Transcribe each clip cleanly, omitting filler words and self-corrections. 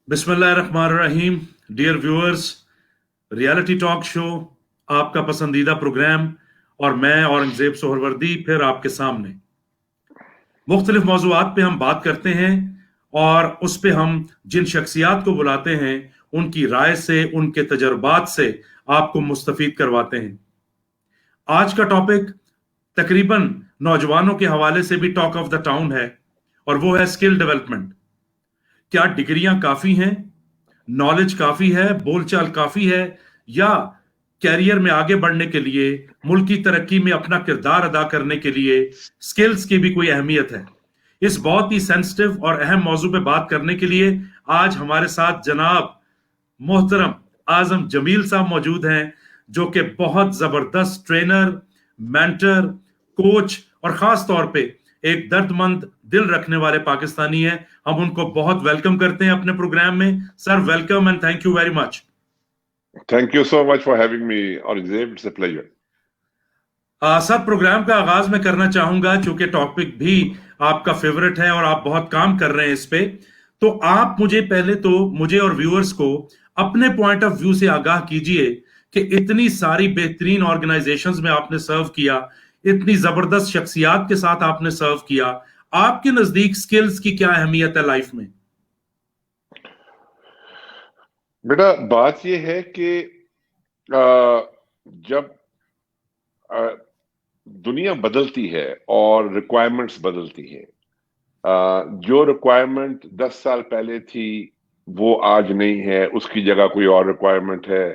बिस्मिल्लाहिर्रहमानिर्रहीम। Dear viewers, reality talk show आपका पसंदीदा प्रोग्राम और मैं औरंगजेब सोहरवर्दी फिर आपके सामने मुख्तलिफ मौज़ूआत पे हम बात करते हैं और उस पे हम जिन शख्सियात को बुलाते हैं उनकी राय से, उनके तजर्बात से आपको मुस्तफीद करवाते हैं। आज का टॉपिक तकरीबन नौजवानों के हवाले से भी टॉक ऑफ द टाउन है और वो है स्किल डेवलपमेंट। क्या डिग्रियां काफी हैं, नॉलेज काफी है, बोलचाल काफी है, या कैरियर में आगे बढ़ने के लिए, मुल्क की तरक्की में अपना किरदार अदा करने के लिए स्किल्स की भी कोई अहमियत है? इस बहुत ही सेंसिटिव और अहम मौजू पे बात करने के लिए आज हमारे साथ जनाब मोहतरम आजम जमील साहब मौजूद हैं, जो कि बहुत जबरदस्त ट्रेनर, मेंटर, कोच और खास तौर पे एक दर्दमंद दिल रखने वाले पाकिस्तानी हैं। हम उनको बहुत वेलकम करते हैं अपने प्रोग्राम में। Sir, welcome and thank you very much. Thank you so much for having me, Aurangzeb. It's a pleasure. Sir, programme का आगाज मैं करना चाहूंगा, चूंकि टॉपिक भी आपका फेवरेट है और आप बहुत काम कर रहे हैं इस पे। तो आप मुझे और व्यूअर्स को अपने पॉइंट ऑफ व्यू से आगाह कीजिए कि इतनी सारी बेहतरीन ऑर्गेनाइजेशंस में आपने सर्व किया, इतनी जबरदस्त शख्सियात के साथ आपने सर्व किया, आपके नजदीक स्किल्स की क्या अहमियत है लाइफ में? बेटा, बात यह है कि जब दुनिया बदलती है और रिक्वायरमेंट्स बदलती हैं, जो रिक्वायरमेंट 10 साल पहले थी वो आज नहीं है, उसकी जगह कोई और रिक्वायरमेंट है।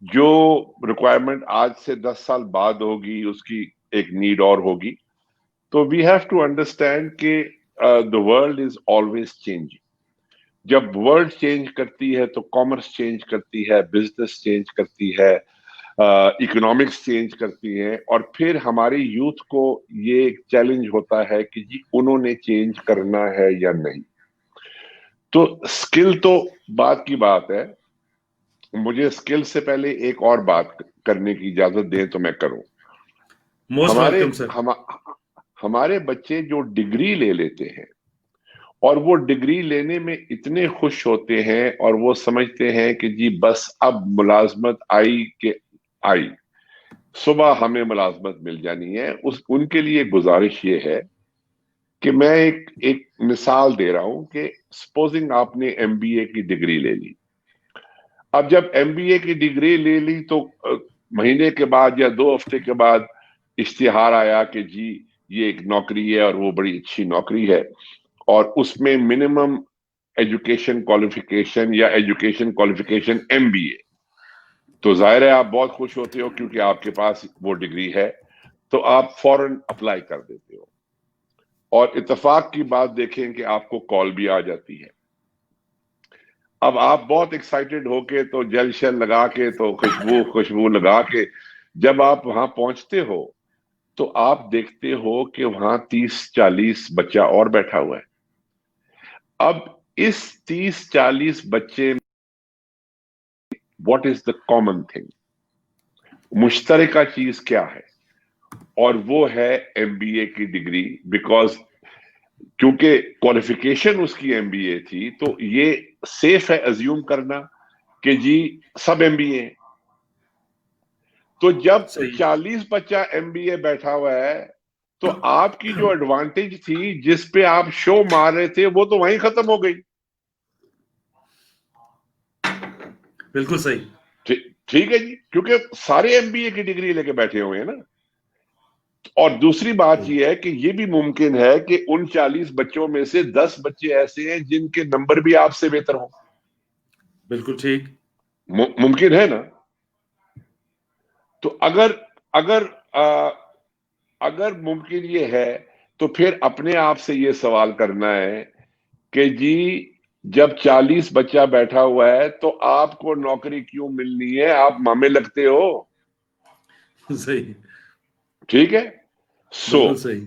जो रिक्वायरमेंट आज से 10 साल बाद होगी उसकी एक नीड और होगी। तो वी हैव टू अंडरस्टैंड कि the world is always changing. जब वर्ल्ड चेंज करती है तो कॉमर्स चेंज करती है, बिजनेस चेंज करती है, इकोनॉमिक्स चेंज करती है, और फिर हमारी यूथ को ये चैलेंज होता है कि जी उन्होंने चेंज करना है या नहीं। तो स्किल तो बात की बात है। मुझे स्किल से पहले एक और बात करने की इजाजत दें तो मैं करूं। हमारे बच्चे जो डिग्री ले लेते हैं और वो डिग्री लेने में इतने खुश होते हैं और वो समझते हैं कि जी बस अब मुलाजमत आई कि आई, सुबह हमें मुलाजमत मिल जानी है। उनके लिए गुजारिश ये है कि मैं एक मिसाल दे रहा हूं कि सपोजिंग आपने एमबीए की डिग्री ले ली। अब जब एमबीए की डिग्री ले ली तो महीने के बाद या 2 हफ्ते के बाद इश्तिहार आया कि जी ये एक नौकरी है और वो बड़ी अच्छी नौकरी है और उसमें मिनिमम एजुकेशन क्वालिफिकेशन या एजुकेशन क्वालिफिकेशन एमबीए। तो जाहिर है आप बहुत खुश होते हो क्योंकि आपके पास वो डिग्री है, तो आप फौरन अप्लाई कर देते हो और इत्तेफाक की बात देखें कि आपको कॉल भी आ जाती है। अब आप बहुत एक्साइटेड होके तो जेल शेल लगा के, तो खुशबू लगा के जब आप वहां पहुंचते हो तो आप देखते हो कि वहां 30-40 बच्चा और बैठा हुआ है। अब इस 30-40 बच्चे, what is the common thing, मुश्तरका चीज क्या है? और वो है एमबीए की डिग्री। बिकॉज क्योंकि क्वालिफिकेशन उसकी एमबीए थी तो ये सेफ है अज्यूम करना कि जी सब एमबीए। तो जब 40 बच्चा एमबीए बैठा हुआ है तो आपकी जो एडवांटेज थी जिस पे आप शो मार रहे थे वो तो वहीं खत्म हो गई। बिल्कुल सही, ठीक है जी, क्योंकि सारे एमबीए की डिग्री लेके बैठे हुए हैं ना। और दूसरी बात यह है कि यह भी मुमकिन है कि उन 40 बच्चों में से 10 बच्चे ऐसे हैं जिनके नंबर भी आपसे बेहतर हो। बिल्कुल ठीक, मुमकिन है ना। तो अगर मुमकिन ये है तो फिर अपने आप से ये सवाल करना है कि जी जब 40 बच्चा बैठा हुआ है तो आपको नौकरी क्यों मिलनी है? आप मामे लगते हो। सही, ठीक है, बिल्कुल सही।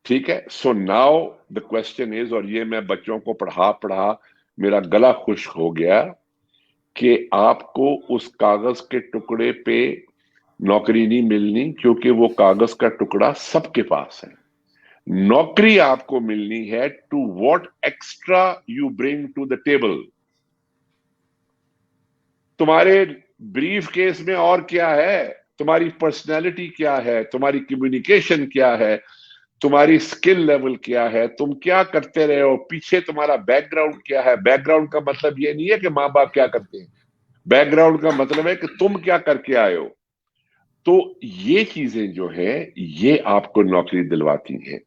ठीक है। So now the question is, और ये मैं बच्चों को पढ़ा मेरा गला खुश्क हो गया कि आपको उस कागज के टुकड़े पे नौकरी नहीं मिलनी क्योंकि वो कागज का टुकड़ा सबके पास है। नौकरी आपको मिलनी है to what extra you bring to the table. تمہارے بریف کیس میں اور کیا ہے, تمہاری پرسنالٹی کیا ہے, تمہاری کمیونیکیشن کیا ہے, تمہاری اسکل لیول کیا ہے, تم کیا کرتے رہے ہو, پیچھے تمہارا بیک گراؤنڈ کیا ہے. بیک گراؤنڈ کا مطلب یہ نہیں ہے کہ ماں باپ کیا کرتے ہیں, بیک گراؤنڈ کا مطلب ہے کہ تم کیا کر کے آئے ہو. تو یہ چیزیں جو ہیں یہ آپ کو نوکری دلواتی ہیں.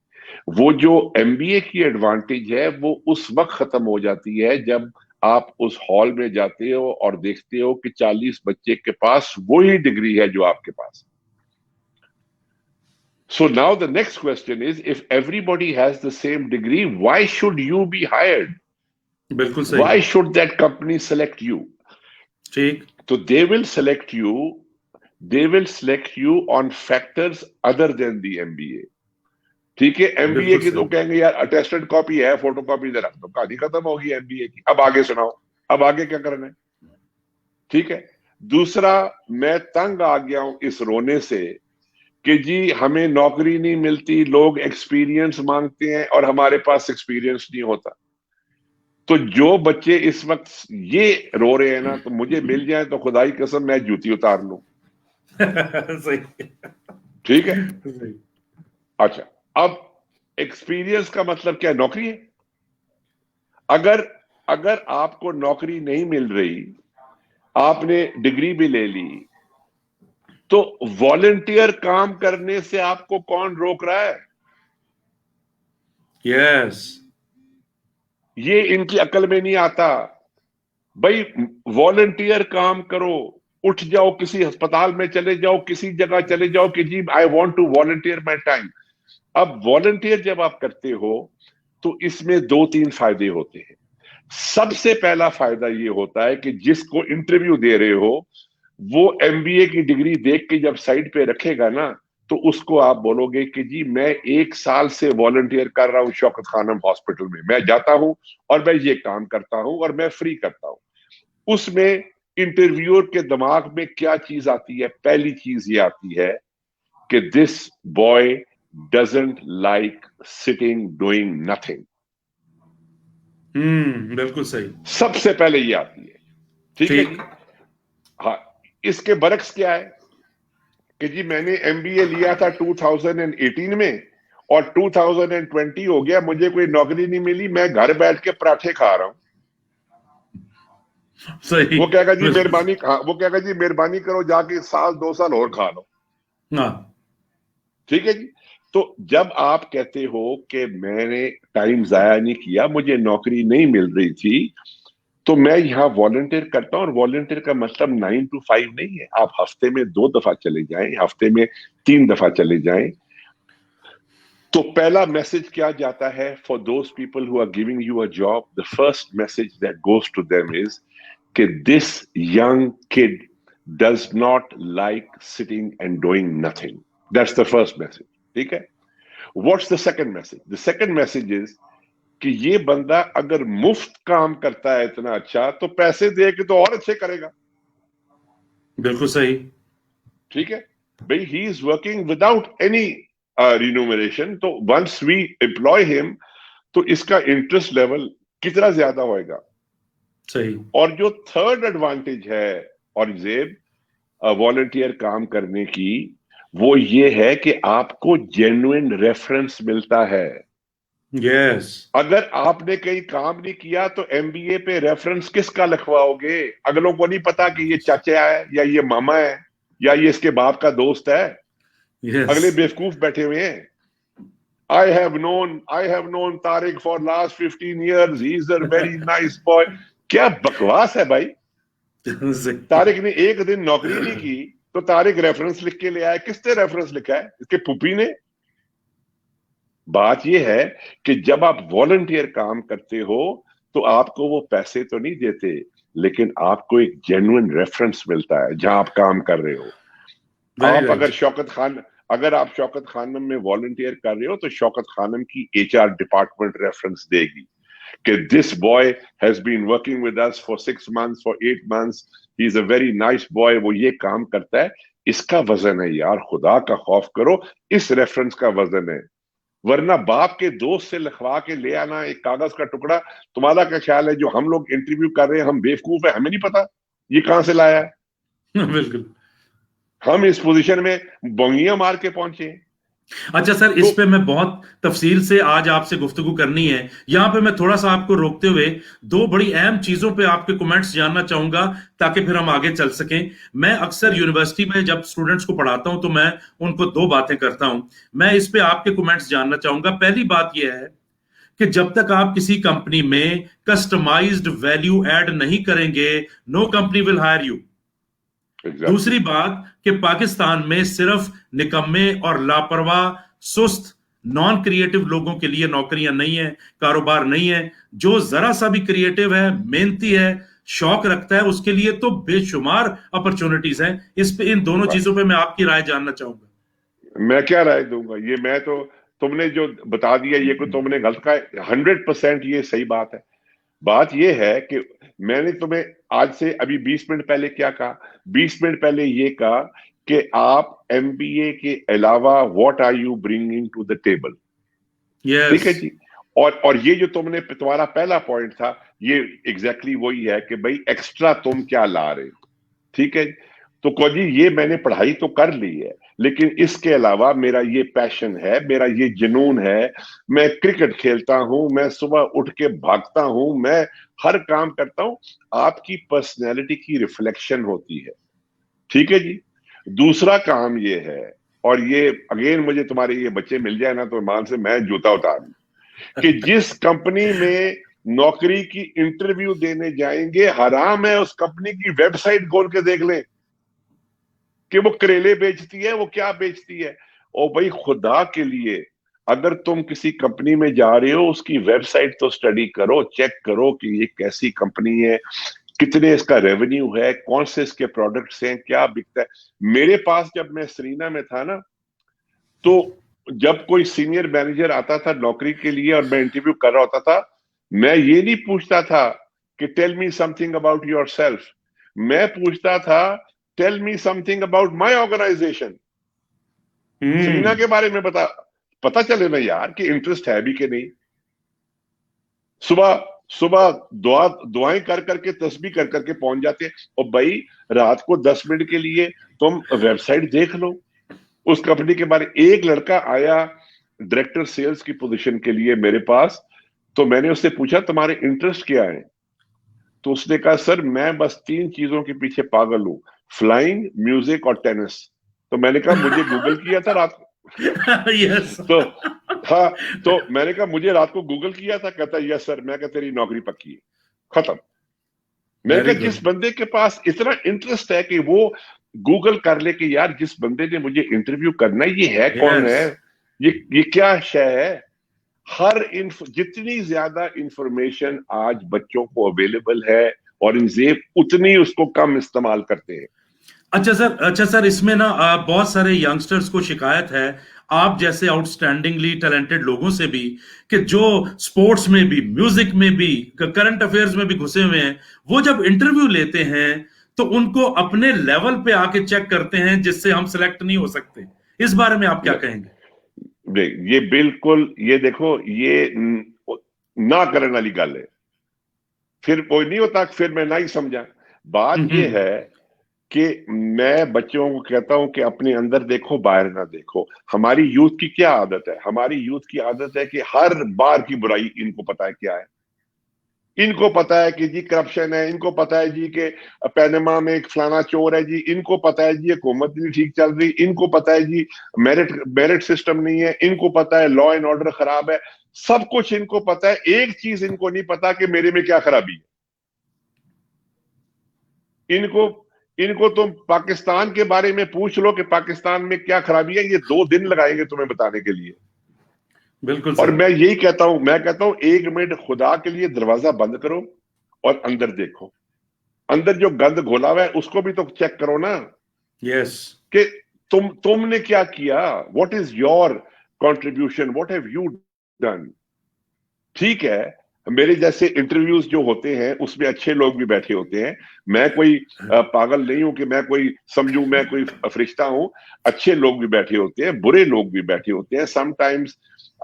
وہ جو ایم بی اے کی ایڈوانٹیج ہے وہ اس وقت ختم ہو جاتی ہے جب آپ اس ہال میں جاتے ہو اور دیکھتے ہو کہ 40 بچے کے پاس وہی ڈگری ہے جو آپ کے پاس. So now the next question is, if everybody has the same degree, why should you be hired? بالکل صحیح. Why should that company select you? ٹھیک. So they will select you on factors other than the MBA. ٹھیک ہے, M B اے کی تو کہیں گے یار اٹیسٹڈ کاپی ہے, فوٹو کاپی دے رکھ دو, کہانی ختم ہوگی ایم بی اے کی. اب آگے سناؤ, اب آگے کیا کرنا ہے. ٹھیک ہے. دوسرا, میں تنگ آ گیا ہوں اس رونے سے کہ جی ہمیں نوکری نہیں ملتی, لوگ ایکسپیرینس مانگتے ہیں اور ہمارے پاس ایکسپیرینس نہیں ہوتا. تو جو بچے اس وقت یہ رو رہے ہیں نا, تو مجھے مل جائے تو خدا کی قسم میں جوتی اتار لوں. ٹھیک ہے. اچھا, اب ایکسپیرینس کا مطلب کیا, نوکری ہے. اگر آپ کو نوکری نہیں مل رہی, آپ نے ڈگری بھی لے لی, تو والنٹیئر کام کرنے سے آپ کو کون روک رہا ہے؟ یس. یہ ان کی عقل میں نہیں آتا. بھائی والنٹیئر کام کرو, اٹھ جاؤ, کسی ہسپتال میں چلے جاؤ, کسی جگہ چلے جاؤ کہ جی I want to volunteer my time. اب والنٹیئر جب آپ کرتے ہو تو اس میں 2-3 فائدے ہوتے ہیں. سب سے پہلا فائدہ یہ ہوتا ہے کہ جس کو انٹرویو دے رہے ہو وہ ایم بی اے کی ڈگری دیکھ کے جب سائٹ پہ رکھے گا نا, تو اس کو آپ بولو گے کہ جی میں 1 سال سے والنٹیئر کر رہا ہوں شوکت خانم ہاسپٹل میں جاتا ہوں اور میں یہ کام کرتا ہوں اور میں فری کرتا ہوں. اس میں انٹرویور کے دماغ میں کیا چیز آتی ہے؟ پہلی چیز یہ آتی ہے کہ this boy doesn't like sitting doing nothing. بالکل صحیح. سب سے پہلے یہ آتی ہے. ٹھیک ہے جی. ہاں, اس کے برعکس کیا ہے کہ جی میں نے ایم بی اے لیا تھا 2018 میں اور 2020 ہو گیا, مجھے کوئی نوکری نہیں ملی, میں گھر بیٹھ کے پراٹھے کھا رہا ہوں. صحیح. وہ کہے گا جی مہربانی کرو, جا کے 1-2 سال اور کھا لو. ٹھیک ہے جی. تو جب آپ کہتے ہو کہ میں نے ٹائم ضائع نہیں کیا, مجھے نوکری نہیں مل رہی تھی, تو میں یہاں والنٹیئر کرتا ہوں. اور والنٹیئر کا مطلب 9 to 5 نہیں ہے. آپ ہفتے میں 2 دفعہ چلے جائیں, ہفتے میں 3 دفعہ چلے جائیں. تو پہلا میسج کیا جاتا ہے for those people who are giving you a job? The first message that goes to them is کہ this young kid does not like sitting and doing nothing. That's the first message. ٹھیک ہے. What's the second message? The second message is کہ یہ بندہ اگر مفت کام کرتا ہے اتنا اچھا, تو پیسے دے کے تو اور اچھے کرے گا. بالکل صحیح. ٹھیک ہے بھائی, he is working without any remuneration. تو ونس وی امپلوائے ہم, تو اس کا انٹرسٹ لیول کتنا زیادہ ہوئے گا. صحیح. اور جو تھرڈ ایڈوانٹیج ہے اورنگزیب والنٹیئر کام کرنے کی, وہ یہ ہے کہ آپ کو جینوئن ریفرنس ملتا ہے. یس. اگر آپ نے کہیں کام نہیں کیا تو ایم بی اے پہ ریفرنس کس کا لکھواؤ گے؟ اگلوں کو نہیں پتا کہ یہ چاچا ہے یا یہ ماما ہے یا یہ اس کے باپ کا دوست ہے. اگلے بیوقوف بیٹھے ہوئے ہیں. I have known Tariq for last 15 years. He is a very nice boy. کیا بکواس ہے بھائی. طارق نے ایک دن نوکری نہیں کی تو طارق ریفرنس لکھ کے لے آیا. کس نے ریفرنس لکھا ہے؟ اس کے پھوپھی نے. بات یہ ہے کہ جب آپ والنٹیئر کام کرتے ہو تو آپ کو وہ پیسے تو نہیں دیتے, لیکن آپ کو ایک جینوئن ریفرنس ملتا ہے جہاں آپ کام کر رہے ہو. اگر آپ شوکت خانم میں والنٹیئر کر رہے ہو تو شوکت خانم کی ایچ آر ڈپارٹمنٹ ریفرنس دے گی کہ this boy has been working with us for 6 months, for 8 months. He is a very nice boy. وہ یہ کام کرتا ہے. اس کا وزن ہے یار, خدا کا خوف کرو, اس ریفرنس کا وزن ہے. ورنہ باپ کے دوست سے لکھوا کے لے آنا ایک کاغذ کا ٹکڑا. تمہارا کیا خیال ہے جو ہم لوگ انٹرویو کر رہے ہیں ہم بیوقوف ہیں, ہمیں نہیں پتا ये कहां से लाया है? बिल्कुल। हम इस पोजीशन में बोंगियां मार के पहुंचे। अच्छा सर, इस पे मैं बहुत तफसील से आज आपसे गुफ्तगू करनी है। यहां पे मैं थोड़ा सा आपको रोकते हुए दो बड़ी अहम चीजों पे आपके कमेंट्स जानना चाहूंगा, ताकि फिर हम आगे चल सकें। मैं अक्सर यूनिवर्सिटी में जब स्टूडेंट्स को पढ़ाता हूं तो मैं उनको दो बातें करता हूं। मैं इस पे आपके कमेंट्स जानना चाहूंगा। पहली बात यह है कि जब तक आप किसी कंपनी में कस्टमाइज्ड वैल्यू ऐड नहीं करेंगे, no company will hire you. दूसरी बात कि पाकिस्तान में सिर्फ निकम्मे और लापरवाह, सुस्त, नॉन क्रिएटिव लोगों के लिए नौकरियां नहीं है, कारोबार नहीं है। जो जरा सा भी क्रिएटिव है, मेहनती है, शौक रखता है, उसके लिए तो बेशुमार अपॉर्चुनिटीज हैं। इस पे, इन दोनों चीजों पे मैं आपकी राय जानना चाहूंगा। मैं क्या राय दूंगा? ये मैं तो, तुमने जो बता दिया ये को तुमने गलत कहा। 100% ये सही बात है। बात ये है कि मैंने तुम्हें आज से अभी 20 मिनट पहले क्या कहा? 20 मिनट पहले ये कहा कि आप एमबीए के अलावा what are you bringing to the table. ठीक है जी। और ये जो तुमने, तुम्हारा पहला पॉइंट था, ये एग्जैक्टली वही है कि भाई एक्स्ट्रा तुम क्या ला रहे हो। ठीक है। तो कोजी, ये मैंने पढ़ाई तो कर ली है, लेकिन इसके अलावा मेरा ये पैशन है, मेरा ये जुनून है। मैं क्रिकेट खेलता हूं, मैं सुबह उठ के भागता हूं, मैं हर काम करता हूं। आपकी पर्सनैलिटी की रिफ्लेक्शन होती है। ठीक है जी। दूसरा काम ये है, और ये अगेन मुझे तुम्हारे ये बच्चे मिल जाए ना तो मान से मैं जूता उतार लूं कि जिस कंपनी में नौकरी की इंटरव्यू देने जाएंगे, हराम है उस कंपनी की वेबसाइट खोल के देख लें कि वो करेले बेचती है, वो क्या बेचती है। और भाई खुदा के लिए, अगर तुम किसी कंपनी में जा रहे हो, उसकी वेबसाइट तो स्टडी करो, चेक करो कि ये कैसी कंपनी है, कितने इसका रेवेन्यू है, कौन से इसके प्रोडक्ट्स हैं, क्या बिकता है। मेरे पास जब मैं सरीना में था ना, तो जब कोई सीनियर मैनेजर आता था नौकरी के लिए और मैं इंटरव्यू कर रहा होता था, मैं ये नहीं पूछता था कि tell me something about yourself. मैं पूछता था tell me something about my organisation. Sarina के बारे में पता चले ना यार कि इंटरेस्ट है भी कि नहीं। सुबह सुबह दुआएं कर करके, तस्बीह कर करके पहुंच जाते हैं। और भाई रात को 10 मिनट के लिए तुम वेबसाइट देख लो उस कंपनी के बारे। एक लड़का आया डायरेक्टर सेल्स की पोजीशन के लिए मेरे पास, तो मैंने उससे पूछा तुम्हारे इंटरेस्ट क्या है? तो उसने कहा सर मैं बस 3 चीजों के पीछे पागल हूं, फ्लाइंग, म्यूजिक और टेनिस। तो मैंने कहा मुझे गूगल किया था रात को। यस। तो हाँ, तो मैंने कहा मुझे रात को गूगल किया था? कहता यस सर। मैं कहा तेरी नौकरी पक्की है, खत्म। मैंने कहा जिस बंदे के पास इतना इंटरेस्ट है कि वो गूगल कर ले कि यार जिस बंदे ने मुझे इंटरव्यू करना है ये है कौन है, ये क्या शय है। जितनी ज्यादा इंफॉर्मेशन आज बच्चों को अवेलेबल है और इंजेब उतनी उसको कम इस्तेमाल करते हैं। अच्छा सर, इसमें ना बहुत सारे यंगस्टर्स को शिकायत है आप जैसे आउटस्टैंडिंगली टैलेंटेड लोगों से भी, कि जो स्पोर्ट्स में भी, म्यूजिक में भी, करंट अफेयर्स में भी घुसे हुए हैं, वो जब इंटरव्यू लेते हैं तो उनको अपने लेवल पे आके चेक करते हैं, जिससे हम सिलेक्ट नहीं हो सकते। इस बारे में आप क्या कहेंगे? ये बिल्कुल, ये देखो, ये ना करने वाली गल है। फिर कोई नहीं होता, फिर मैं ना ही समझा। बात ये है कि मैं बच्चों को कहता हूं कि अपने अंदर देखो, बाहर ना देखो। हमारी यूथ की क्या आदत है? हमारी यूथ की आदत है कि हर बार की बुराई इनको पता है क्या है। इनको पता है कि जी करप्शन है, इनको पता है जी कि पैनमा में एक फलाना चोर है जी, इनको पता है जी हुकूमत नहीं ठीक चल रही, इनको पता है जी मेरिट सिस्टम नहीं है, इनको पता है लॉ एंड ऑर्डर खराब है। सब कुछ इनको पता है, एक चीज इनको नहीं पता कि मेरे में क्या खराबी है। इनको तुम पाकिस्तान के बारे में पूछ लो कि पाकिस्तान में क्या खराबी है, ये 2 दिन लगाएंगे तुम्हें बताने के लिए। बिल्कुल। और मैं यही कहता हूं, 1 मिनट खुदा के लिए दरवाजा बंद करो और अंदर देखो। अंदर जो गंद घोला हुआ है उसको भी तो चेक करो ना। यस। कि तुमने क्या किया, what is your contribution, what have you done. ठीक है, मेरे जैसे इंटरव्यूज जो होते हैं उसमें अच्छे लोग भी बैठे होते हैं। मैं कोई पागल नहीं हूं कि मैं कोई समझूं मैं कोई फरिश्ता हूं। अच्छे लोग भी बैठे होते हैं, बुरे लोग भी बैठे होते हैं। समटाइम्स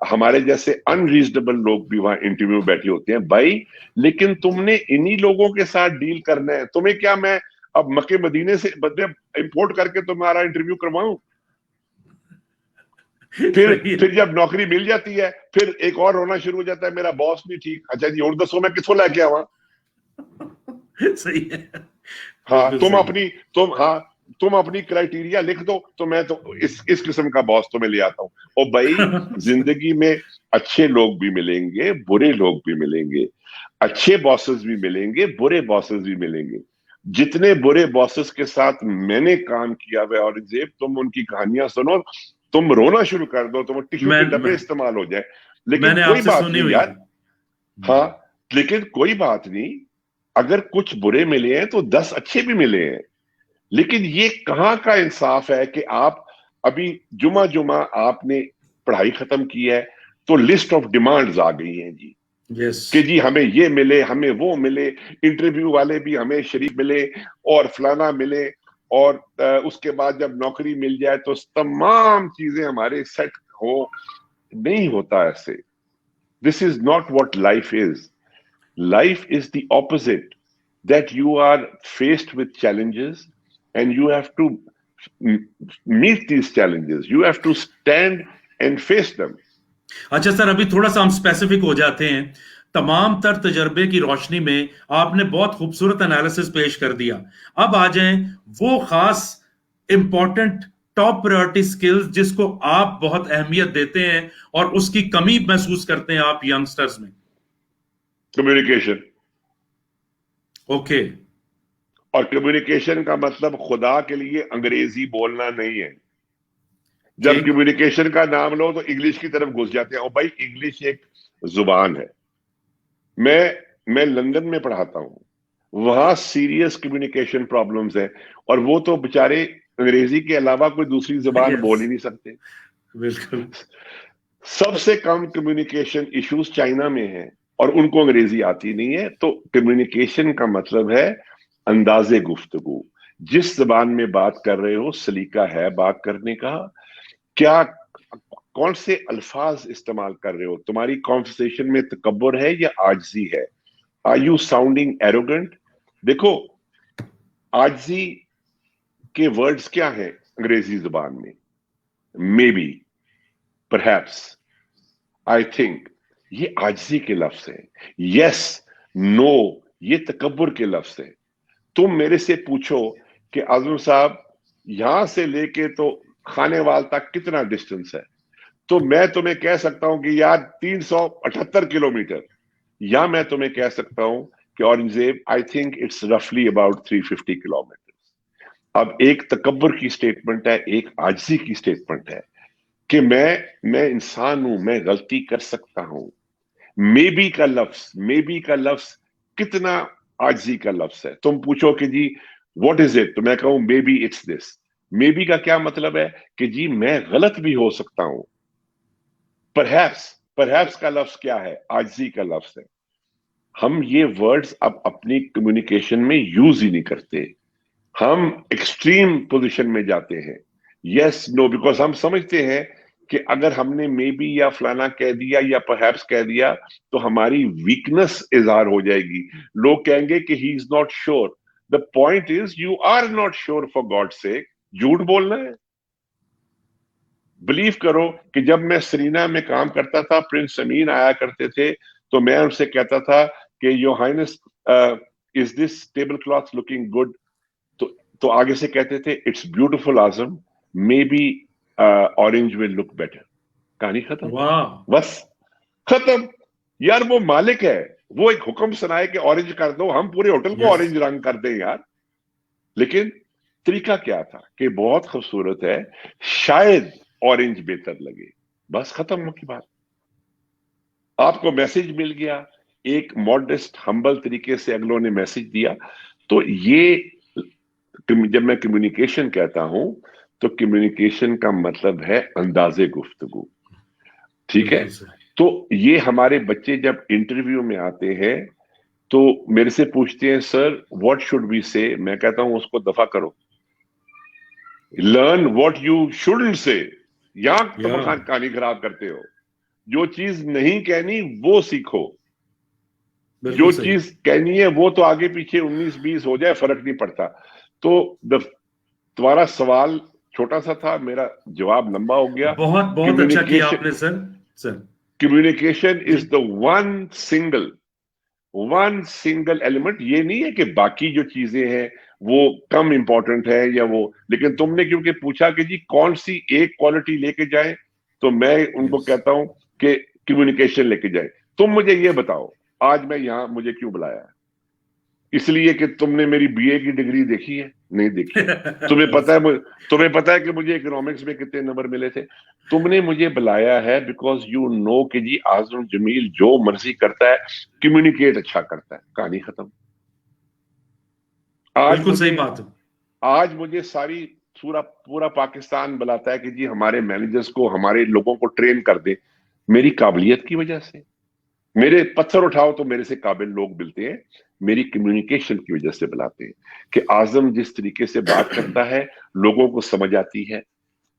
हमारे जैसे अनरीजनेबल लोग भी वहां इंटरव्यू बैठे होते हैं भाई। लेकिन तुमने इन्हीं लोगों के साथ डील करना है। तुम्हें क्या, मैं अब मक्के मदीने से बंदे इंपोर्ट करके तुम्हारा इंटरव्यू करवाऊं? फिर जब नौकरी मिल जाती है फिर एक और रोना शुरू हो जाता है, मेरा बॉस नहीं ठीक। अच्छा जी, और दसो मैं किसको लेके आवा? सही है। हाँ, तुम अपनी क्राइटेरिया लिख दो तो मैं तो इस किस्म का बॉस तो मैं ले आता हूँ। और भाई जिंदगी में अच्छे लोग भी मिलेंगे, बुरे लोग भी मिलेंगे, अच्छे बॉसेस भी मिलेंगे, बुरे बॉसेस भी मिलेंगे। जितने बुरे बॉसेस के साथ मैंने काम किया हुआ औरंगजेब, तुम उनकी कहानियां सुनो, तुम रोना शुरू कर दो, तुम टिश्यू के डब्बे इस्तेमाल हो जाए। लेकिन मैंने कोई आपसे बात सुनी नहीं हुई यार, है। हाँ, लेकिन कोई बात नहीं, अगर कुछ बुरे मिले हैं तो 10 अच्छे भी मिले हैं। लेकिन ये कहाँ का इंसाफ है कि आप अभी जुमा आपने पढ़ाई खत्म की है तो लिस्ट ऑफ डिमांड्स आ गई हैं जी, कि जी हमें ये मिले, हमें वो मिले, इंटरव्यू वाले भी हमें शरीक मिले और फलाना मिले, और उसके बाद जब नौकरी मिल जाए तो तमाम चीजें हमारे सेट हो। नहीं होता ऐसे। This is not what life is. Life is the opposite, that you are faced with challenges and you have to meet these challenges. You have to stand and face them. अच्छा sir, अभी थोड़ा सा हम specific हो जाते हैं। तमाम तर तजर्बे की रोशनी में आपने बहुत खूबसूरत एनालिसिस पेश कर दिया। अब आ जाएं वो खास इंपॉर्टेंट टॉप प्रायोरिटी स्किल्स जिसको आप बहुत अहमियत देते हैं और उसकी कमी महसूस करते हैं आप यंगस्टर्स में। कम्युनिकेशन। ओके। और कम्युनिकेशन का मतलब खुदा के लिए अंग्रेजी बोलना नहीं है। जब कम्युनिकेशन का नाम लो तो इंग्लिश की तरफ घुस जाते हैं। और भाई इंग्लिश एक जुबान है। मैं लंदन में पढ़ाता हूं, वहां सीरियस कम्युनिकेशन प्रॉब्लम्स है, और वो तो बेचारे अंग्रेजी के अलावा कोई दूसरी जुबान बोल ही नहीं सकते। बिल्कुल। सबसे कम कम्युनिकेशन इश्यूज चाइना में है और उनको अंग्रेजी आती नहीं है। तो कम्युनिकेशन का मतलब है अंदाजे गुफ्तगू। जिस जबान में बात कर रहे हो सलीका है बात करने का, क्या कौन से अल्फाज इस्तेमाल कर रहे हो, तुम्हारी कॉन्वर्सेशन में तकब्बुर है या आजिज़ी है, आर यू साउंडिंग एरोगेंट। देखो आजिज़ी के वर्ड्स क्या हैं अंग्रेजी जुबान में? May be, perhaps, I think, ये आजिज़ी के लफ्ज है। यस, नो, ये तकब्बुर के लफ्ज है। तुम मेरे से पूछो कि आजम साहब यहां से लेके तो खानेवाल तक कितना डिस्टेंस है, तो मैं तुम्हें कह सकता हूं कि यार 378 किलोमीटर, या मैं तुम्हें कह सकता हूं कि औरंगजेब आई थिंक इट्स रफली अबाउट 350 किलोमीटर। अब एक तकब्बुर की स्टेटमेंट है, एक आजिज़ी की स्टेटमेंट है कि मैं इंसान हूं, मैं गलती कर सकता हूं। मे बी का लफ्ज कितना आजिज़ी का लफ्ज है। तुम पूछो कि जी व्हाट इज इट, तो मैं कहूं may be it's this. May be का क्या मतलब है कि जी मैं गलत भी हो सकता हूं। परहैप्स का लफ्ज क्या है? आजिज़ी का लफ्ज है। हम ये वर्ड्स अब अपनी कम्युनिकेशन में यूज ही नहीं करते। हम एक्सट्रीम पोजीशन में जाते हैं, यस नो, बिकॉज हम समझते हैं कि अगर हमने मे बी या फलाना कह दिया या परहैप्स कह दिया तो हमारी वीकनेस इजहार हो जाएगी। लोग कहेंगे कि he is not sure. The point is you are not sure, for God sake. झूठ बोलना है। बिलीव करो कि जब मैं सरीना में काम करता था, प्रिंस अमीन आया करते थे, तो मैं उनसे कहता था कि your highness is this table cloth looking good, तो आगे से कहते थे it's beautiful Azam, maybe orange will look better. कहानी खत्म। बस खत्म। यार वो मालिक है, वो एक हुक्म सुनाए कि ऑरेंज कर दो, हम पूरे होटल को ऑरेंज रंग कर दें यार। लेकिन तरीका क्या था कि बहुत खूबसूरत है, शायद ऑरेंज बेहतर लगे, बस खत्म की बात। आपको मैसेज मिल गया, एक मॉडेस्ट हम्बल तरीके से अगलों ने मैसेज दिया। तो ये जब मैं कम्युनिकेशन कहता हूं तो कम्युनिकेशन का मतलब है अंदाजे गुफ्तगू। ठीक है। तो ये हमारे बच्चे जब इंटरव्यू में आते हैं तो मेरे से पूछते हैं सर व्हाट शुड वी से। मैं कहता हूं उसको दफा करो, लर्न व्हाट यू शुडंट से। यहां तुम कहानी खराब करते हो। जो चीज नहीं कहनी वो सीखो, जो चीज कहनी है वो तो आगे पीछे 19-20 हो जाए फर्क नहीं पड़ता। तो तुम्हारा सवाल छोटा सा था, मेरा जवाब लंबा हो गया। बहुत बहुत अच्छा किया आपने sir. Communication is the one single element. ये नहीं है कि बाकी जो चीजें हैं वो कम इंपॉर्टेंट है या वो, लेकिन तुमने क्योंकि पूछा कि जी कौन सी एक क्वालिटी लेके जाए, तो मैं उनको कहता हूं कि कम्युनिकेशन लेके जाए। तुम मुझे ये बताओ, आज मैं यहां मुझे क्यों बुलाया है? इसलिए कि तुमने मेरी बीए की डिग्री देखी है? नहीं देखी। तुम्हें पता है कि मुझे इकोनॉमिक्स में कितने नंबर मिले थे? तुमने मुझे बुलाया है बिकॉज यू नो कि जी आजम जमील जो मर्जी करता है, कम्युनिकेट अच्छा करता है, कहानी खत्म। बिल्कुल सही बात है। आज मुझे पूरा पाकिस्तान बुलाता है कि जी हमारे मैनेजर्स को, हमारे लोगों को ट्रेन कर दे। मेरी काबिलियत की वजह से, मेरे पत्थर उठाओ तो मेरे से काबिल लोग मिलते हैं, मेरी कम्युनिकेशन की वजह से बुलाते हैं कि आजम जिस तरीके से बात करता है लोगों को समझ आती है,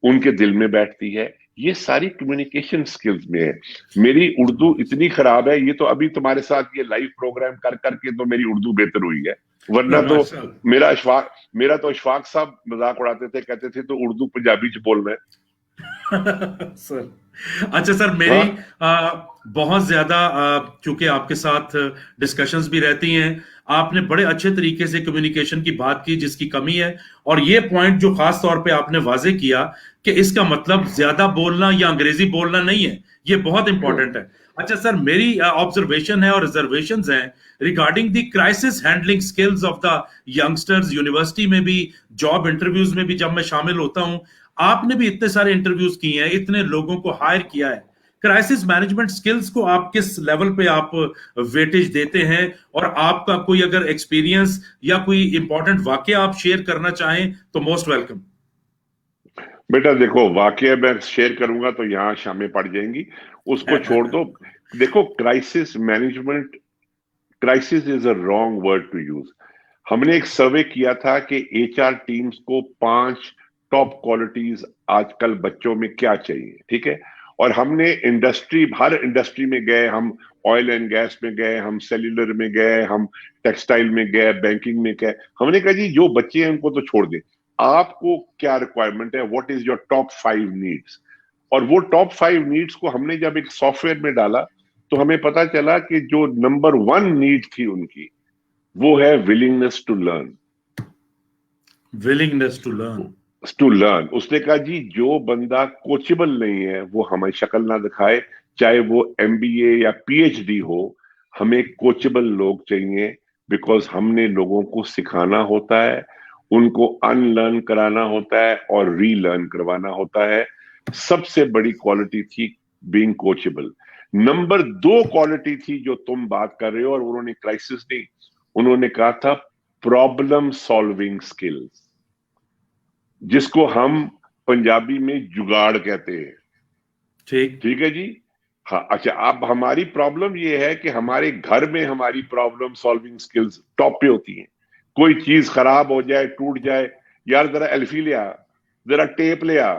उनके दिल में बैठती है। ये सारी कम्युनिकेशन स्किल्स में है। मेरी उर्दू इतनी खराब है, ये तो अभी तुम्हारे साथ ये लाइव प्रोग्राम कर करके तो मेरी उर्दू बेहतर हुई है, वरना तो मेरा तो इशफाक साहब मजाक उड़ाते थे, कहते थे तो उर्दू पंजाबी च बोल रहे सर अच्छा सर, मेरी बहुत ज्यादा चूंकि आपके साथ डिस्कशंस भी रहती हैं, आपने बड़े अच्छे तरीके से कम्युनिकेशन की बात की जिसकी कमी है, और ये पॉइंट जो खास तौर पे आपने वाजे किया कि इसका मतलब ज्यादा बोलना या अंग्रेजी बोलना नहीं है, ये बहुत इंपॉर्टेंट है। अच्छा सर, मेरी ऑब्जर्वेशन है और रिजर्वेशंस हैं regarding the crisis handling skills of the youngsters. University में भी, जॉब इंटरव्यूज में भी जब मैं शामिल होता हूं, आपने भी इतने सारे इंटरव्यूज किए हैं, इतने लोगों को हायर किया है, क्राइसिस मैनेजमेंट स्किल्स को आप किस लेवल पे आप वेटेज देते हैं? और आपका कोई अगर एक्सपीरियंस या कोई इंपॉर्टेंट वाकया आप शेयर करना चाहें तो मोस्ट वेलकम। बेटा देखो, वाकया मैं शेयर करूंगा तो यहाँ शामें पड़ जाएंगी, उसको छोड़ दो। देखो, crisis is a wrong word to use. हमने एक सर्वे किया था कि एचआर टीम्स को 5 टॉप क्वालिटीज आजकल बच्चों में क्या चाहिए, ठीक है? और हमने हर इंडस्ट्री में गए, हम ऑयल एंड गैस में गए, हम सेल्यूलर में गए, हम टेक्सटाइल में गए, बैंकिंग में गए। हमने कहा जी जो बच्चे हैं उनको तो छोड़ दें, आपको क्या रिक्वायरमेंट है, what is your top 5 needs. और वो टॉप 5 नीड्स को हमने जब एक सॉफ्टवेयर में डाला तो हमें पता चला कि जो नंबर 1 नीड थी उनकी, वो है विलिंगनेस टू लर्न। उसने कहा जी जो बंदा कोचेबल नहीं है वो हमें शक्ल ना दिखाए, चाहे वो एमबीए या पीएचडी हो, हमें कोचेबल लोग चाहिए। बिकॉज हमने लोगों को सिखाना होता है, उनको अनलर्न कराना होता है और रीलर्न करवाना होता है। सबसे बड़ी क्वालिटी थी बीइंग कोचेबल। नंबर 2 क्वालिटी थी जो तुम बात कर रहे हो, और उन्होंने क्राइसिस नहीं, उन्होंने कहा था प्रॉब्लम सॉल्विंग स्किल्स, जिसको हम पंजाबी में जुगाड़ कहते हैं। ठीक है जी। हाँ, अच्छा, अब हमारी प्रॉब्लम ये है कि हमारे घर में हमारी प्रॉब्लम सॉल्विंग स्किल्स टॉप पे होती हैं। कोई चीज खराब हो जाए, टूट जाए, यार जरा एल्फी ले आ, जरा टेप ले आ,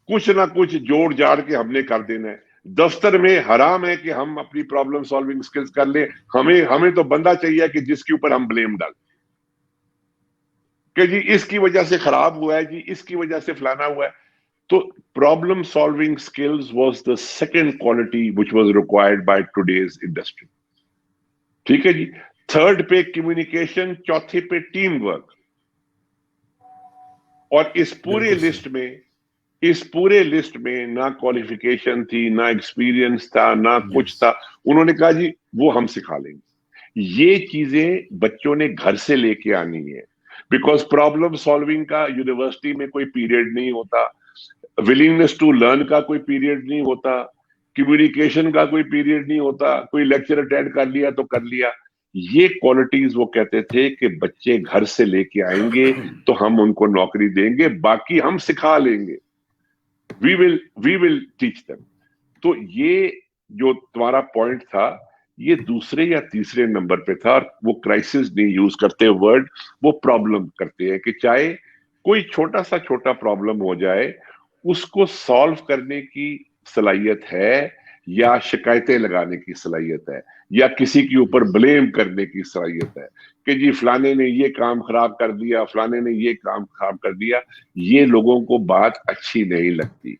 कुछ ना कुछ जोड़ जाड़ के हमने कर देना है। दफ्तर में हराम है कि हम अपनी प्रॉब्लम सॉल्विंग स्किल्स कर ले। हमें तो बंदा चाहिए कि जिसके ऊपर हम ब्लेम डालें कि जी इसकी वजह से खराब हुआ है, जी इसकी वजह से फलाना हुआ है। तो problem solving skills was the second quality which was required by today's industry. ठीक है जी। थर्ड पे कम्युनिकेशन, चौथे पे टीम वर्क। और इस पूरे लिस्ट में ना क्वालिफिकेशन थी, ना एक्सपीरियंस था, ना कुछ था। उन्होंने कहा जी वो हम सिखा लेंगे। ये चीजें बच्चों ने घर से लेके आनी है। बिकॉज प्रॉब्लम सॉल्विंग का यूनिवर्सिटी में कोई पीरियड नहीं होता, विलिंगनेस टू लर्न का कोई पीरियड नहीं होता, कम्युनिकेशन का कोई पीरियड नहीं होता, कोई लेक्चर अटेंड कर लिया तो कर लिया। ये क्वालिटीज वो कहते थे कि बच्चे घर से लेके आएंगे तो हम उनको नौकरी देंगे, बाकी हम सिखा लेंगे, वी विल टीच देम। तो ये जो तुम्हारा पॉइंट था, ये दूसरे या तीसरे नंबर पे था। और वो क्राइसिस नहीं यूज करते वर्ड, वो प्रॉब्लम करते हैं कि चाहे कोई छोटा प्रॉब्लम हो जाए, उसको सॉल्व करने की सलाहियत है یا शिकायतें लगाने की सलाहियत है या किसी के ऊपर ब्लेम करने की सलाहियत है कि जी फलाने ने ये काम खराब कर दिया, फलाने ने ये काम खराब कर दिया, ये लोगों को बात अच्छी नहीं लगती।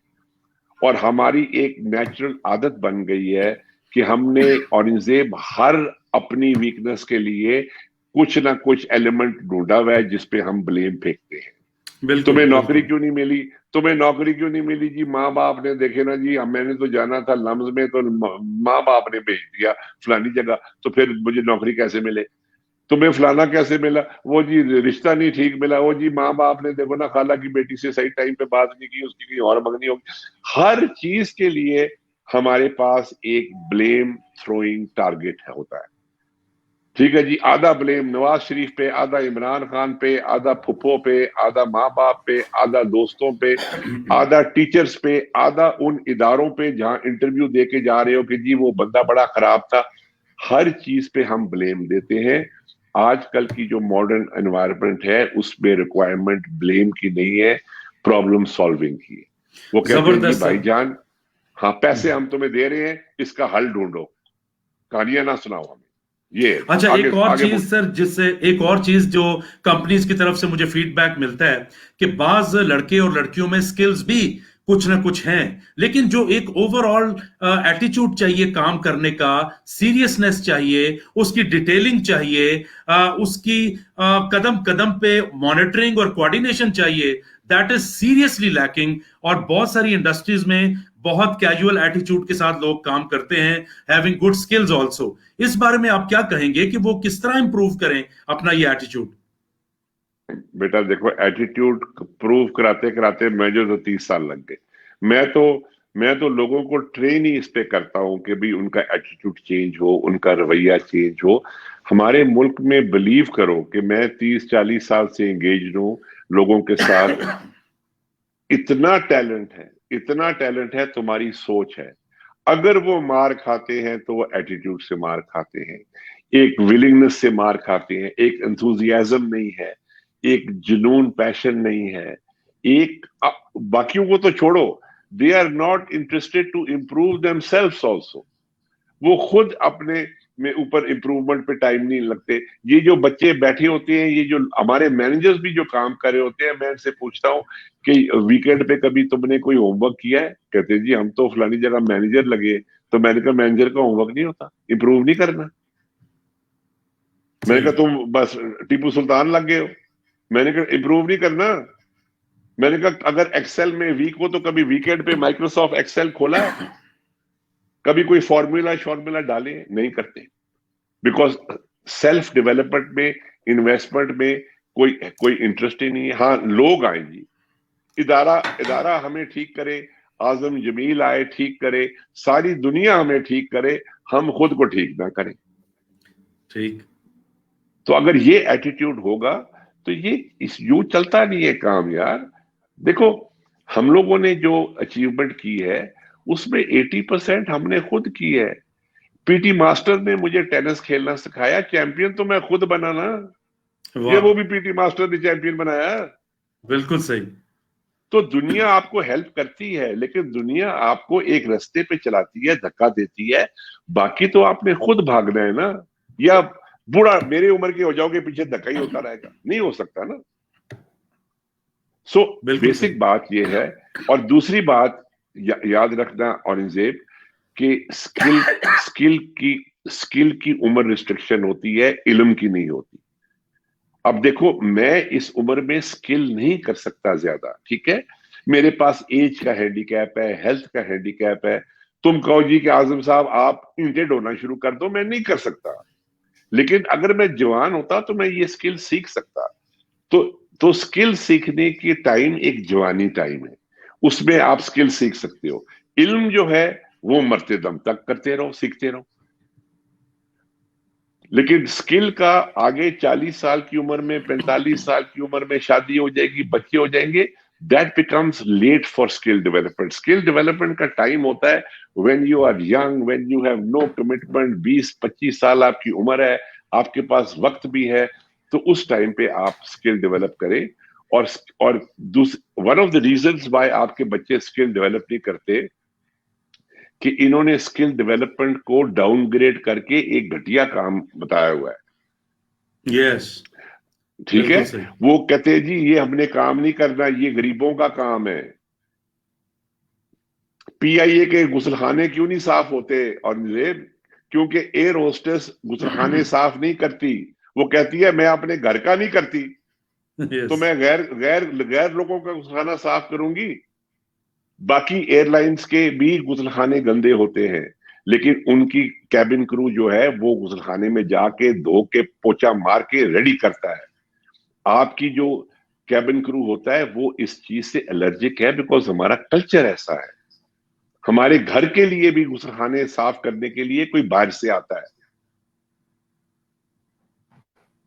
और हमारी एक नेचुरल आदत बन गई है कि हमने औरंगजेब हर अपनी वीकनेस के लिए कुछ ना कुछ एलिमेंट ढूंढा हुआ है जिस पे हम ब्लेम फेंकते हैं। तुम्हें नौकरी क्यों नहीं मिली, तुम्हें नौकरी क्यों नहीं मिली जी, माँ बाप ने, देखे ना जी, मैंने तो जाना था लम्स में तो माँ बाप ने भेज दिया फलानी जगह, तो फिर मुझे नौकरी कैसे मिले। तुम्हें फलाना कैसे मिला, वो जी रिश्ता नहीं ठीक मिला, वो जी माँ बाप ने देखो ना खाला की बेटी से सही टाइम पे बात नहीं की, उसकी कहीं और मंगनी होगी। हर चीज के लिए हमारे पास एक ब्लेम थ्रोइंग टारगेट होता है। ठीक है जी, आधा ब्लेम नवाज शरीफ पे, आधा इमरान खान पे, आधा फुप्पो पे, आधा माँ बाप पे, आधा दोस्तों पे, आधा टीचर्स पे, आधा उन इदारों पे जहां इंटरव्यू दे के जा रहे हो कि जी वो बंदा बड़ा खराब था। हर चीज पे हम ब्लेम देते हैं। आजकल की जो मॉडर्न एनवायरनमेंट है उसमें रिक्वायरमेंट ब्लेम की नहीं है, प्रॉब्लम सॉल्विंग की है। वो कहते हैं जी भाईजान, हाँ पैसे हम तुम्हें दे रहे हैं, इसका हल ढूंढो, कहानियां ना सुनाओ हमें। ये अच्छा, आगे, एक और आगे चीज सर, जिससे एक और चीज जो कंपनीज की तरफ से मुझे फीडबैक मिलता है कि बाज लड़के और लड़कियों में स्किल्स भी कुछ ना कुछ हैं, लेकिन जो एक ओवरऑल एटीट्यूड चाहिए काम करने का, सीरियसनेस चाहिए, उसकी डिटेलिंग चाहिए, उसकी कदम कदम पे मॉनिटरिंग और कोऑर्डिनेशन चाहिए, दैट इज सीरियसली लैकिंग। और बहुत सारी इंडस्ट्रीज में बहुत कैजुअल एटीट्यूड के साथ लोग काम करते हैं, हैविंग गुड स्किल्स आल्सो। इस बारे में आप क्या कहेंगे कि वो किस तरह इंप्रूव करें अपना ये एटीट्यूड? बेटा देखो, एटीट्यूड प्रूव कराते कराते मुझे तो 30 साल लग गए। मैं तो लोगों को ट्रेन ही इस पे करता हूं कि भी उनका एटीट्यूड चेंज हो, उनका रवैया चेंज हो। हमारे मुल्क में बिलीव करो कि मैं 30-40 साल से एंगेज हूं लोगों के साथ। इतना टैलेंट है, तुम्हारी सोच है। अगर वो मार खाते हैं तो वो एटीट्यूड से मार खाते हैं, एक विलिंगनेस से मार खाते हैं, एक एंथुजियाज्म नहीं है, एक जुनून पैशन नहीं है, एक बाकियों को तो छोड़ो, they are not interested to improve themselves also. वो खुद अपने में ऊपर इंप्रूवमेंट पे टाइम नहीं लगते। ये जो बच्चे बैठे होते हैं, ये जो हमारे मैनेजर्स भी जो काम कर रहे होते हैं, मैं इनसे पूछता हूँ कि वीकेंड पे कभी तुमने कोई होमवर्क किया है? कहते जी हम तो फलानी जगह मैनेजर लगे। तो मैंने कहा मैनेजर का होमवर्क नहीं होता, इंप्रूव नहीं करना। मैंने कहा तुम बस टीपू सुल्तान लग गए हो। मैंने कहा इंप्रूव नहीं करना। मैंने कहा अगर एक्सेल में वीक हो तो कभी वीकेंड पे माइक्रोसॉफ्ट एक्सेल खोला है? कभी कोई फॉर्मूला डाले? नहीं करते, बिकॉज सेल्फ डेवलपमेंट में, इन्वेस्टमेंट में कोई इंटरेस्ट ही नहीं है। हाँ लोग आए जी, इदारा हमें ठीक करे, आजम जमील आए ठीक करे, सारी दुनिया हमें ठीक करे, हम खुद को ठीक ना करें। ठीक। तो अगर ये एटीट्यूड होगा तो ये यूं चलता नहीं है काम यार। देखो हम लोगों ने जो अचीवमेंट की है उसमें 80% हमने खुद की है। पीटी मास्टर ने मुझे टेनिस खेलना सिखाया, चैंपियन तो मैं खुद बना ना। ये वो भी पीटी मास्टर ने चैंपियन बनाया। बिल्कुल सही। तो दुनिया आपको हेल्प करती है, लेकिन दुनिया आपको एक रास्ते पे चलाती है, धक्का देती है, बाकी तो आपने खुद भागना है ना। या बूढ़ा मेरी उम्र के हो जाओगे, पीछे धक्का ही होता रहेगा, नहीं हो सकता ना। सो बेसिक बात ये है। और दूसरी बात याद रखना औरंगजेब कि स्किल की उम्र रिस्ट्रिक्शन होती है, इल्म की नहीं होती। अब देखो मैं इस उम्र में स्किल नहीं कर सकता ज्यादा, ठीक है, मेरे पास एज का हैंडीकैप है, हेल्थ का हैंडीकैप है। तुम कहो जी कि आजम साहब आप ईंटें ढोना शुरू कर दो, मैं नहीं कर सकता। लेकिन अगर मैं जवान होता तो मैं ये स्किल सीख सकता। तो स्किल सीखने की टाइम एक जवानी टाइम है, उसमें आप स्किल सीख सकते हो। इल्म जो है वो मरते दम तक करते रहो, सीखते रहो। लेकिन स्किल का आगे 40 साल की उम्र में, 45 साल की उम्र में शादी हो जाएगी, बच्चे हो जाएंगे, that becomes late for skill development. Skill development का टाइम होता है when you are young, when you have no commitment. 20-25 साल आपकी उम्र है, आपके पास वक्त भी है, तो उस टाइम पे आप स्किल डेवलप करें। और one of the reasons why आपके बच्चे स्किल डेवलप नहीं करते कि इन्होंने स्किल डेवलपमेंट को डाउनग्रेड करके एक घटिया काम बताया हुआ है। यस, ठीक है, बिल्कुल सही। वो कहते हैं जी ये हमने काम नहीं करना, ये गरीबों का काम है। पीआईए के गुसलखाने क्यों नहीं साफ होते औरंगजेब? क्योंकि एयर होस्टेस गुसलखाने साफ नहीं करती, वो कहती है मैं अपने घर का नहीं करती, तो यस, मैं गैर गैर गैर लोगों का गुसलखाना साफ करूंगी। बाकी एयरलाइंस के भी गुसलखाने गंदे होते हैं, लेकिन उनकी कैबिन क्रू जो है वो गुसलखाने में जाके धो के पोछा मार के रेडी करता है। आपकी जो कैबिन क्रू होता है वो इस चीज से एलर्जिक है, बिकॉज हमारा कल्चर ऐसा है। हमारे घर के लिए भी गुसलखाने साफ करने के लिए कोई बाहर से आता है।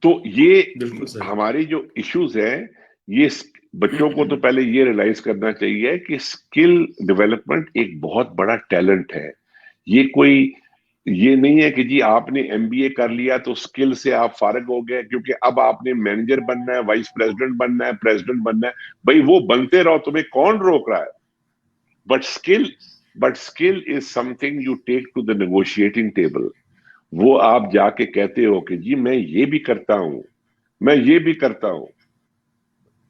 तो ये बिल्कुल सही। हमारी जो इश्यूज हैं, ये बच्चों को तो पहले ये रियलाइज करना चाहिए कि स्किल डेवलपमेंट एक बहुत बड़ा टैलेंट है। ये नहीं है कि जी आपने एमबीए कर लिया तो स्किल से आप फारिग हो गए, क्योंकि अब आपने मैनेजर बनना है, वाइस प्रेसिडेंट बनना है, प्रेसिडेंट बनना है। भाई वो बनते रहो, तुम्हें कौन रोक रहा है? But skill is something you take to the negotiating table. वो आप जाके कहते हो कि जी मैं ये भी करता हूं, मैं ये भी करता हूं।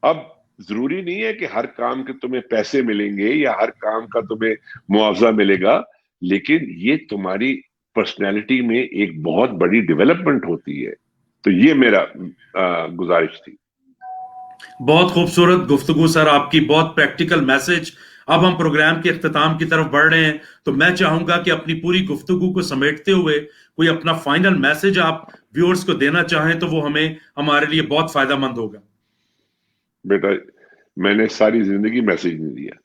अब जरूरी नहीं है कि हर काम के तुम्हें पैसे मिलेंगे या हर काम का तुम्हें मुआवजा मिलेगा, लेकिन ये तुम्हारी पर्सनैलिटी में एक बहुत बड़ी डेवलपमेंट होती है। तो ये मेरा गुजारिश थी। बहुत खूबसूरत गुफ्तगू सर, आपकी बहुत प्रैक्टिकल मैसेज। अब हम प्रोग्राम के इख्तिताम की तरफ बढ़ रहे हैं, तो मैं चाहूंगा कि अपनी पूरी गुफ्तगू को समेटते हुए कोई अपना फाइनल मैसेज आप व्यूअर्स को देना चाहें तो वो हमारे लिए बहुत फायदेमंद होगा। बेटा, मैंने सारी जिंदगी मैसेज नहीं दिया,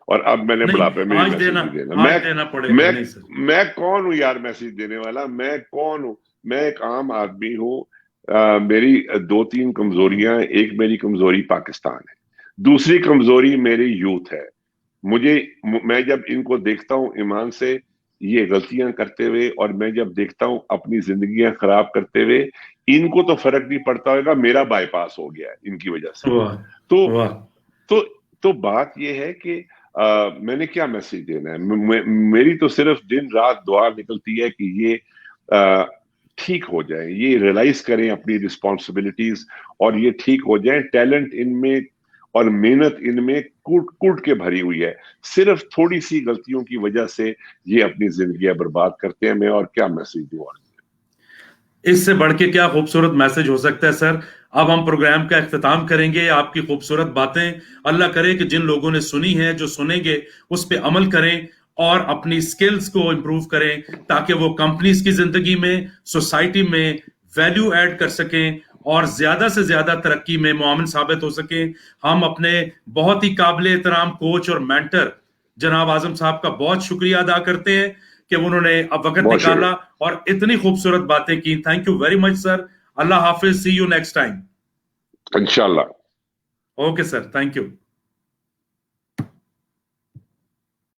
और अब मैंने नहीं, बुढ़ापे में आज मैसेज देना, नहीं देना। आज देना पड़ेगा। नहीं सर, मैं कौन हूं यार मैसेज देने वाला? मैं कौन हूं? मैं एक आम आदमी हूं। मेरी दो तीन कमजोरियां, एक मेरी कमजोरी पाकिस्तान है, दूसरी कमजोरी मेरी यूथ है। मैं जब इनको देखता हूं ईमान से ये गलतियां करते हुए, और मैं जब देखता हूं अपनी जिंदगियां खराब करते हुए, इनको तो फर्क नहीं पड़ता होगा मेरा बाईपास हो गया है इनकी वजह से। वाह तो वाह, तो बात ये है कि मैंने क्या मैसेज देना है? मेरी तो सिर्फ दिन रात दुआ निकलती है कि ये ठीक हो जाए, ये रियलाइज करें अपनी रिस्पॉन्सिबिलिटीज, और ये ठीक हो जाए। टैलेंट इनमें और मेहनत इनमें कूट कूट के भरी हुई है, सिर्फ थोड़ी सी गलतियों की वजह से ये अपनी जिंदगी बर्बाद करते हैं। मैं और क्या मैसेज दूं? इससे बढ़ के क्या खूबसूरत मैसेज हो सकता है सर। अब हम प्रोग्राम का इख्तिताम करेंगे। आपकी खूबसूरत बातें, अल्लाह करे कि जिन लोगों ने सुनी है, जो सुनेंगे उस पे अमल करें और अपनी स्किल्स को इंप्रूव करें, ताकि वो कंपनीज की जिंदगी में, सोसाइटी में वैल्यू ऐड कर सकें और ज्यादा से ज्यादा तरक्की में मुआविन साबित हो सकें। हम अपने बहुत ही काबिल एहतराम कोच और मेंटर जनाब आजम साहब का बहुत शुक्रिया अदा करते हैं कि उन्होंने अब वक्त निकाला और इतनी खूबसूरत बातें की। Thank you very much sir. अल्लाह हाफिज, सी यू नेक्स्ट टाइम। इंशाल्लाह। Okay sir, thank you.